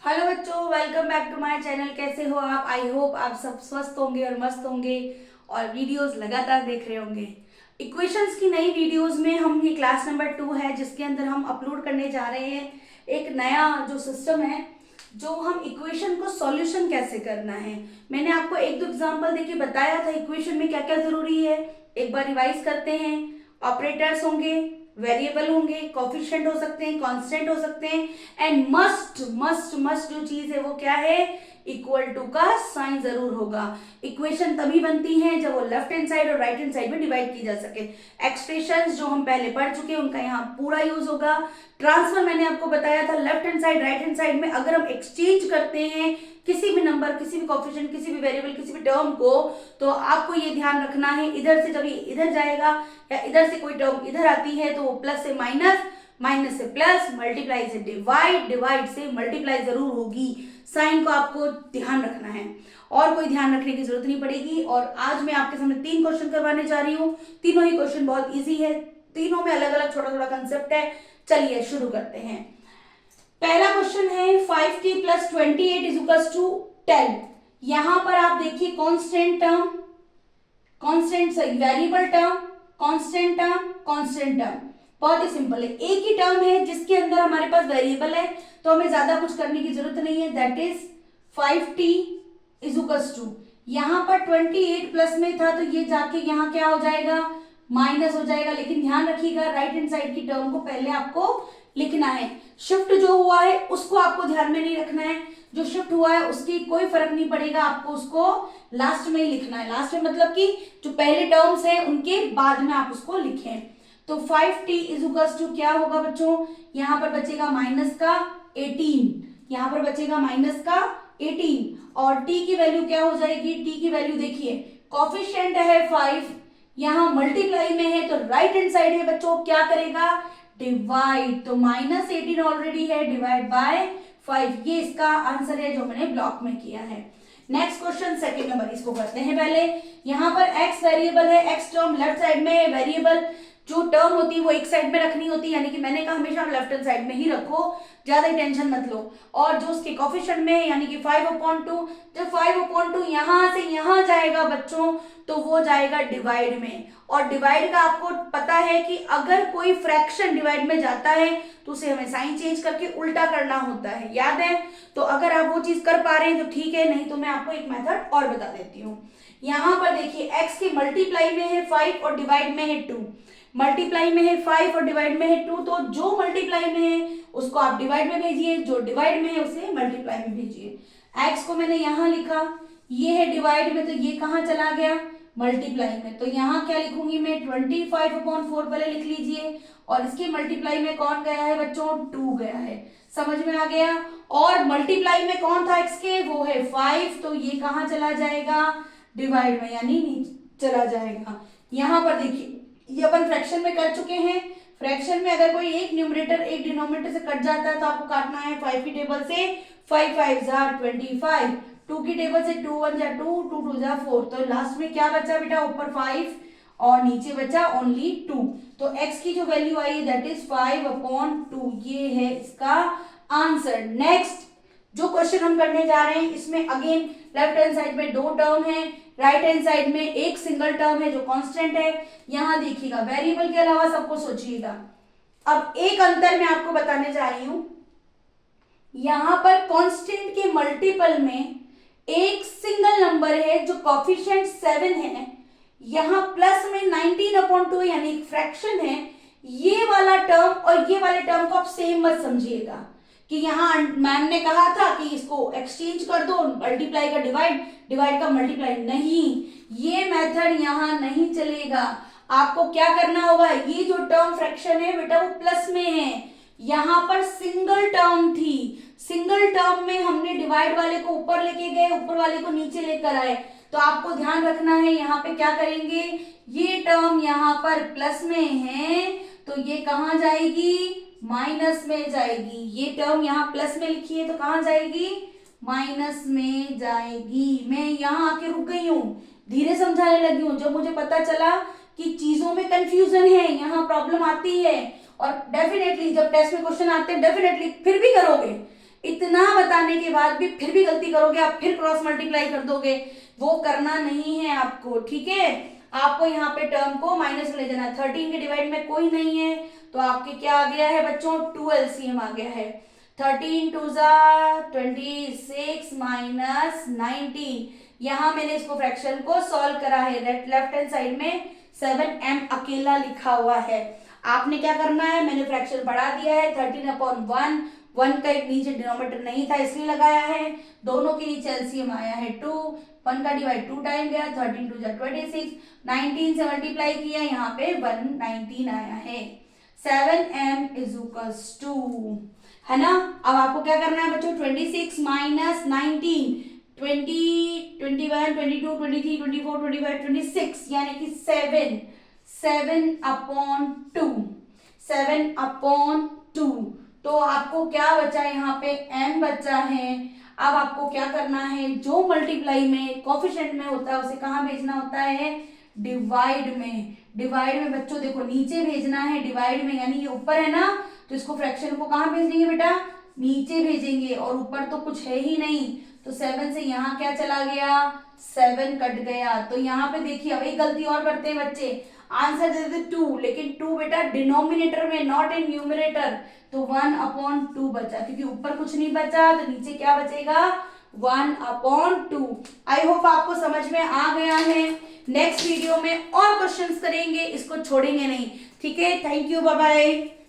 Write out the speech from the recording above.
Hello बच्चों, welcome back to my channel. कैसे हो आप? आई होप आप सब स्वस्थ होंगे और मस्त होंगे और वीडियोस लगातार देख रहे होंगे। इक्वेशंस की नई वीडियोस में हम ये क्लास नंबर 2 है जिसके अंदर हम अपलोड करने जा रहे हैं एक नया जो सिस्टम है, जो हम इक्वेशन को सॉल्यूशन कैसे करना है। मैंने आपको एक दो एग्जांपल देके बताया था इक्वेशन में क्या क्या जरूरी है। एक बार रिवाइज करते हैं। ऑपरेटर्स होंगे, वेरिएबल होंगे, कोफिशिएंट हो सकते हैं, कांस्टेंट हो सकते हैं, एंड मस्ट मस्ट मस्ट जो चीज है वो क्या है, इक्वल टू का साइन जरूर होगा। इक्वेशन तभी बनती है जब वो लेफ्ट हैंड साइड और राइट हैंड साइड में डिवाइड की जा सके। एक्सप्रेशंस जो हम पहले पढ़ चुके हैं उनका यहाँ पूरा यूज होगा। ट्रांसफर मैंने आपको बताया था, left hand side right hand side में अगर हम एक्सचेंज करते हैं किसी भी नंबर, किसी भी कोफिशिएंट, किसी भी वेरिएबल, किसी भी टर्म को, तो आपको ये ध्यान रखना है इधर से जब ये इधर जाएगा या इधर से कोई टर्म इधर आती है तो वो प्लस से माइनस, माइनस से प्लस, मल्टीप्लाई से डिवाइड, डिवाइड से मल्टीप्लाई जरूर होगी। साइन को आपको ध्यान रखना है और कोई ध्यान रखने की जरूरत नहीं पड़ेगी। और आज मैं आपके सामने 3 क्वेश्चन करवाने जा रही हूँ। तीनों ही क्वेश्चन बहुत इजी है, तीनों में अलग अलग छोटा छोटा कंसेप्ट है। चलिए शुरू करते हैं। पहला क्वेश्चन है 5t plus 28 is equals to 10। यहां पर आप देखिए constant term, constant variable term, constant term, constant term. बहुत ही सिंपल है, एक ही टर्म है जिसके अंदर हमारे पास वेरिएबल है तो हमें ज्यादा कुछ करने की जरूरत नहीं है। That is 5t is equals to, यहां पर 28 प्लस में था तो ये जाके यहाँ क्या हो जाएगा, माइनस हो जाएगा। लेकिन ध्यान रखिएगा राइट हैंड साइड की टर्म को पहले आपको लिखना है। शिफ्ट जो हुआ है उसको आपको ध्यान में नहीं रखना है, जो शिफ्ट हुआ है उसकी कोई फर्क नहीं पड़ेगा, आपको उसको लास्ट में ही लिखना है। लास्ट में मतलब कि जो पहले टर्म्स हैं उनके बाद में आप उसको लिखें। तो 5t इज इक्वल्स टू क्या होगा बच्चों, यहाँ पर बचेगा माइनस का 18, यहाँ पर बचेगा माइनस का 18 और t की वैल्यू क्या हो जाएगी, t की वैल्यू देखिए कॉफिशिएंट है 5, यहाँ मल्टीप्लाई में है तो राइट हैंड साइड में बच्चों क्या करेगा, डिवाइड। तो माइनस 18 ऑलरेडी है, डिवाइड बाय 5, ये इसका आंसर है जो मैंने ब्लॉक में किया है। नेक्स्ट क्वेश्चन सेकंड नंबर, इसको करते हैं पहले। यहाँ पर x वेरिएबल है, x टर्म लेफ्ट साइड में है, वेरिएबल जो टर्म होती है वो एक साइड में रखनी होती है, यानी कि मैंने कहा हमेशा लेफ्ट हैंड साइड में ही रखो, ज्यादा ही टेंशन मत लो। और जो उसके कोफिशिएंट में है यानी कि 5/2, जब 5/2 यहां से यहां जाएगा बच्चों तो वो जाएगा डिवाइड में। और डिवाइड का आपको पता है कि अगर कोई फ्रैक्शन डिवाइड में जाता है तो उसे हमें साइन चेंज करके उल्टा करना होता है, याद है? तो अगर आप वो चीज कर पा रहे हैं तो ठीक है, नहीं तो मैं आपको एक मेथड और बता देती हूँ। यहाँ पर देखिए x के मल्टीप्लाई में है 5 और डिवाइड में है 2, मल्टीप्लाई में है 5 और डिवाइड में है 2, तो जो मल्टीप्लाई में है उसको आप डिवाइड में भेजिए, जो डिवाइड में है उसे मल्टीप्लाई में भेजिए। x को मैंने यहाँ लिखा, ये है डिवाइड में तो ये कहाँ चला गया, मल्टीप्लाई में। तो यहाँ क्या लिखूंगी मैं, 25/4 पहले लिख लीजिए और इसके मल्टीप्लाई में कौन गया है बच्चों, 2 गया है। समझ में आ गया? और मल्टीप्लाई में कौन था x के, वो है 5, तो ये कहाँ चला जाएगा, डिवाइड में, यानी नीचे चला जाएगा। यहाँ पर देखिए ये अपन फ्रैक्शन में कर चुके हैं। फ्रैक्शन में अगर कोई एक न्यूमरेटर एक डिनोमिनेटर से कट जाता है तो आपको काटना है 5 की टेबल से 5 5 जा 25, 2 की टेबल से 2 1 जा 2, 2 2 जा 4, तो लास्ट में क्या बचा बेटा, ऊपर 5 और नीचे बचा ओनली 2। तो x की जो वैल्यू आई है दैट इज 5/2, ये है इसका आंसर। नेक्स्ट जो क्वेश्चन हम करने जा रहे हैं इसमें अगेन लेफ्ट हैंड साइड में 2 टर्म है, राइट हैंड साइड में एक सिंगल टर्म है जो कांस्टेंट है। यहां देखिएगा वेरिएबल के अलावा सबको सोचिएगा। अब एक अंतर मैं आपको बताने जा रही हूं, यहां पर कांस्टेंट के मल्टीपल में एक सिंगल नंबर है जो कोफिशिएंट 7 है, यहां प्लस में 19/2 यानी एक फ्रैक्शन है। ये वाला टर्म और ये वाले टर्म को आप सेम मत समझिएगा कि यहाँ मैम ने कहा था कि इसको एक्सचेंज कर दो, मल्टीप्लाई का डिवाइड, डिवाइड का मल्टीप्लाई, नहीं, ये मेथड यहाँ नहीं चलेगा। आपको क्या करना होगा, ये जो टर्म फ्रैक्शन है बेटा वो प्लस में है, यहाँ पर सिंगल टर्म थी, सिंगल टर्म में हमने डिवाइड वाले को ऊपर लेके गए, ऊपर वाले को नीचे लेकर आए। तो आपको ध्यान रखना है यहाँ पे क्या करेंगे, ये टर्म यहाँ पर प्लस में है तो ये कहाँ जाएगी, माइनस में जाएगी। ये टर्म यहाँ प्लस में लिखी है तो कहाँ जाएगी, माइनस में जाएगी। मैं यहाँ आके रुक गई हूँ, धीरे समझाने लगी हूँ। जब मुझे पता चला कि चीजों में कंफ्यूजन है, यहाँ प्रॉब्लम आती है, और डेफिनेटली जब टेस्ट में क्वेश्चन आते हैं डेफिनेटली फिर भी करोगे, इतना बताने के बाद भी फिर भी गलती करोगे, आप फिर क्रॉस मल्टीप्लाई कर दोगे, वो करना नहीं है आपको, ठीक है। आपको यहाँ पे टर्म को माइनस में ले जाना है। 13 के डिवाइड में कोई नहीं है तो आपके क्या आ गया है बच्चों, 2 LCM आ गया है। 13 2 जा 26 माइनस 19। यहाँ मैंने इसको फ्रैक्शन को सॉल्व करा है, लेफ्ट हैंड साइड में 7m अकेला लिखा हुआ है। आपने क्या करना है, मैंने फ्रैक्शन बढ़ा दिया है 13/1, 1 का एक नीचे डिनोमिनेटर नहीं था इसलिए लगाया है, दोनों के नीचे एलसीएम आया है 2, 1 का डिवाइड 2 टाइम गया, 13 2 जा 26, 19 से मल्टीप्लाई किया, यहाँ पे 119 आया है। 7m इज इक्वल्स टू, है ना। अब आपको क्या करना है बच्चों, 26 माइनस 19, 20, 21, 22, 23, 24, 25, 26 यानी कि 7/2, 7/2। तो आपको क्या बचा, यहाँ पे m बचा है। अब आपको क्या करना है, जो मल्टीप्लाई में कोफिशिएंट में होता है उसे कहाँ भेजना होता है, डिवाइड में। डिवाइड में बच्चों देखो नीचे भेजना है, डिवाइड में यानी ये ऊपर है ना, तो इसको फ्रैक्शन को कहाँ भेज देंगे बेटा, नीचे भेजेंगे, और ऊपर तो कुछ है ही नहीं, तो 7 से यहाँ क्या चला गया, 7 कट गया। तो यहाँ पे देखिए अब एक गलती और करते हैं बच्चे, आंसर दे देते 2, लेकिन 2 बेटा डिनोमिनेटर में, नॉट इन न्यूमरेटर, तो 1/2 बचा, क्योंकि ऊपर कुछ नहीं बचा तो नीचे क्या बचेगा, 1/2। आई होप आपको समझ में आ गया है। नेक्स्ट वीडियो में और क्वेश्चंस करेंगे, इसको छोड़ेंगे नहीं, ठीक है। Thank you, bye bye.